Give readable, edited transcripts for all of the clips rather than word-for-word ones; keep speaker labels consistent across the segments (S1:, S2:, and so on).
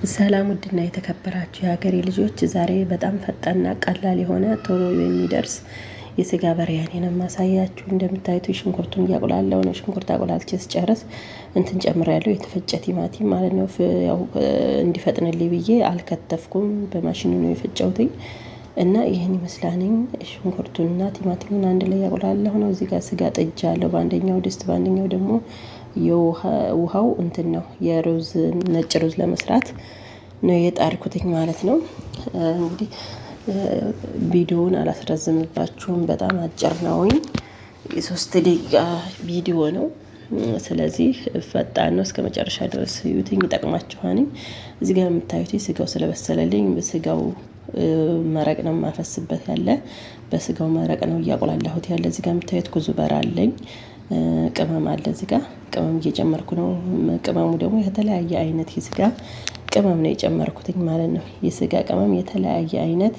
S1: ሰላም ውድና የተከበራችሁ የሀገሬ ልጆች፣ ዛሬ በጣም ፈጣንና ቀላል የሆነ ቶሎ የሚደርስ የስጋ በርያኔ ነው ማሳያችሁ። እንደምታዩት ሽንኩርቱን እያቁላለሁ ነው። ሽንኩርት አቁላልቼ ስጨርስ እንትን ጨምሬያለሁ፣ የተፈጨ ቲማቲም ማለት ነው። ያው እንዲፈጥንልኝ ብዬ አልከተፍኩም፣ በማሽኑ ነው የፈጨሁትኝ እና ይህን ይመስላልኝ። ሽንኩርቱንና ቲማቲሙን አንድ ላይ ያቁላለሁ ነው። እዚህ ጋር ስጋ ጥጃለሁ በአንደኛው ድስት፣ በአንደኛው ደግሞ ውሃው እንትን ነው የሩዝ ነጭ ሩዝ ለመስራት ነው የጣርኩትኝ ማለት ነው። እንግዲህ ቪዲዮውን አላስረዝምባችሁም፣ በጣም አጭር ነውኝ። የ3 ደቂቃ ቪዲዮ ነው። ስለዚህ ፈጣን ነው። እስከ መጨረሻ ድረስ እዩትኝ፣ ይጠቅማችኋል። እዚህ ጋር የምታዩት ስጋው ስለበሰለልኝ በስጋው መረቅ ነው የማፈስበት ያለ፣ በስጋው መረቅ ነው እያቆላላሁት ያለ። እዚህ ጋር የምታዩት ኩዝበራ አለኝ፣ ቅመም አለ። እዚህ ጋር ቅመም እየጨመርኩ ነው። ቅመሙ ደግሞ የተለያየ አይነት የስጋ ቅመም ነው የጨመርኩትኝ ማለት ነው። የስጋ ቅመም የተለያየ አይነት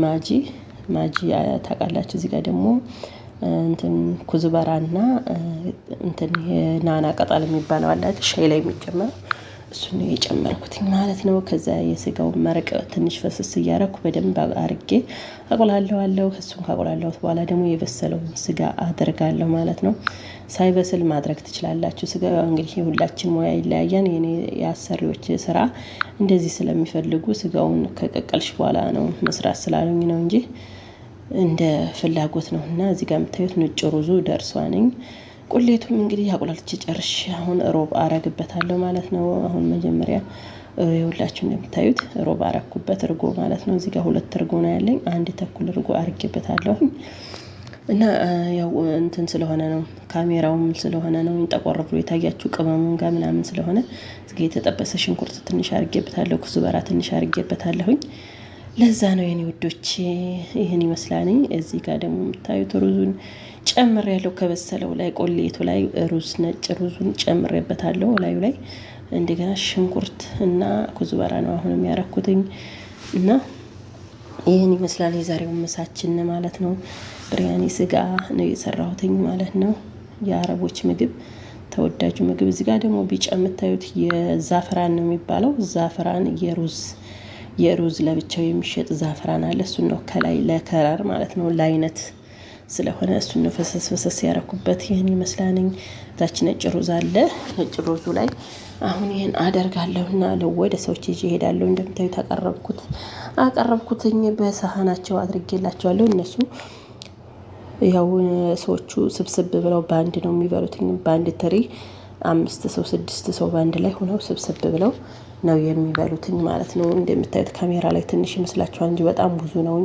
S1: ማጂ ታውቃላችሁ። እዚህ ጋር ደግሞ እንትን ኩዝበራና እንትን የናና ቅጠል የሚባለው አለ ሻይ ላይ የሚጨመር እሱን ነው የጨመርኩትኝ ማለት ነው። ከዛ የስጋውን መረቅ ትንሽ ፈስስ እያረኩ በደንብ አርጌ አቆላለዋለሁ። እሱን ካቆላለሁት በኋላ ደግሞ የበሰለውን ስጋ አደርጋለሁ ማለት ነው። ሳይበስል ማድረግ ትችላላችሁ። ስጋ እንግዲህ የሁላችን ሙያ ይለያያል። የኔ የአሰሪዎች ስራ እንደዚህ ስለሚፈልጉ ስጋውን ከቀቀልሽ በኋላ ነው መስራት ስላሉኝ ነው እንጂ እንደ ፍላጎት ነው። እና እዚህ ጋር የምታዩት ነጭ ሩዙ ደርሷልኝ። ቁሌቱም እንግዲህ አቁላልቼ ጨርሼ አሁን ሮብ አረግበታለሁ ማለት ነው። አሁን መጀመሪያ የሁላችሁ እንደምታዩት ሮብ አረኩበት እርጎ ማለት ነው። እዚህ ጋር 2 እርጎ ነው ያለኝ፣ 1 ተኩል እርጎ አርጌበታለሁ። እና ያው እንትን ስለሆነ ነው ካሜራውም ስለሆነ ነው ጠቆር ብሎ የታያችሁ፣ ቅመሙን ጋር ምናምን ስለሆነ እዚህ ጋር የተጠበሰ ሽንኩርት ትንሽ አርጌበታለሁ፣ ኩዝበራ ትንሽ አርጌበታለሁኝ። ለዛ ነው የኔ ውዶች፣ ይሄን ይመስላልኝ። እዚህ ጋር ደግሞ የምታዩት ሩዙን ጨምር ያለው ከበሰለው ላይ ቆሌቱ ላይ ሩዝ ነጭ ሩዙን ጨምሬበታለሁ ላዩ ላይ። እንደገና ሽንኩርት እና ኩዝበራ ነው አሁንም ያረኩትኝ። እና ይህን ይመስላል የዛሬው ምሳችን ማለት ነው። ብርያኒ ስጋ ነው የሰራሁትኝ ማለት ነው። የአረቦች ምግብ፣ ተወዳጁ ምግብ። እዚህ ጋር ደግሞ ቢጫ የምታዩት የዛፍራን ነው የሚባለው። ዛፍራን የሩዝ ለብቻው የሚሸጥ ዛፍራን አለ። እሱን ነው ከላይ ለከለር ማለት ነው ለአይነት ስለሆነ እሱን ነው ፈሰስ ያረኩበት። ይህን ይመስላልኝ። ታች ነጭ ሩዝ አለ። ነጭ ሩዙ ላይ አሁን ይሄን አደርጋለሁና ወደ ሰዎች ይዤ እሄዳለሁ። እንደምታዩት አቀረብኩትኝ በሳህናቸው አድርጌላቸዋለሁ። እነሱ ያው ሰዎቹ ስብስብ ብለው ባንድ ነው የሚበሉትኝ። ባንድ ትሪ 5 ሰው 6 ሰው ባንድ ላይ ሆነው ስብስብ ብለው ነው የሚበሉትኝ ማለት ነው። እንደምታዩት ካሜራ ላይ ትንሽ ይመስላችኋል እንጂ በጣም ብዙ ነው።